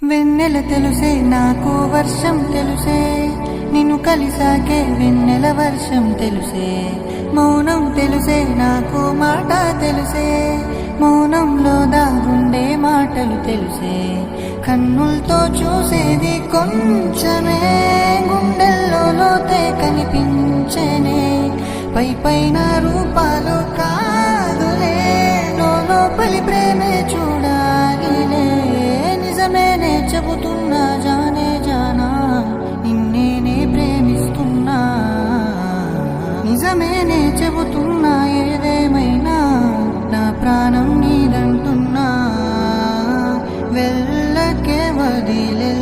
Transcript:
వెన్నెల తెలుసే నాకు వర్షం తెలుసే, నిన్ను కలిసాకే వెన్నెల వర్షం తెలుసే. మౌనం తెలుసే నాకు మాట తెలుసే, మౌనంలో దాగుండే మాటలు తెలుసే. కన్నులతో చూసేది కొంచెమే, గుండెల్లో లోతే కనిపించేనే. పై పైన రూపాలు కాదులే, లోపలి ప్రేమే చూడాలిలే. నిజమేనే చెబుతున్నా జానే జానా, నిన్నేనే ప్రేమిస్తున్నా. నిజమేనే చెబుతున్నా ఏదేమైనా, నా ప్రాణం నీదంటున్నా. వెళ్ళకే వదిలే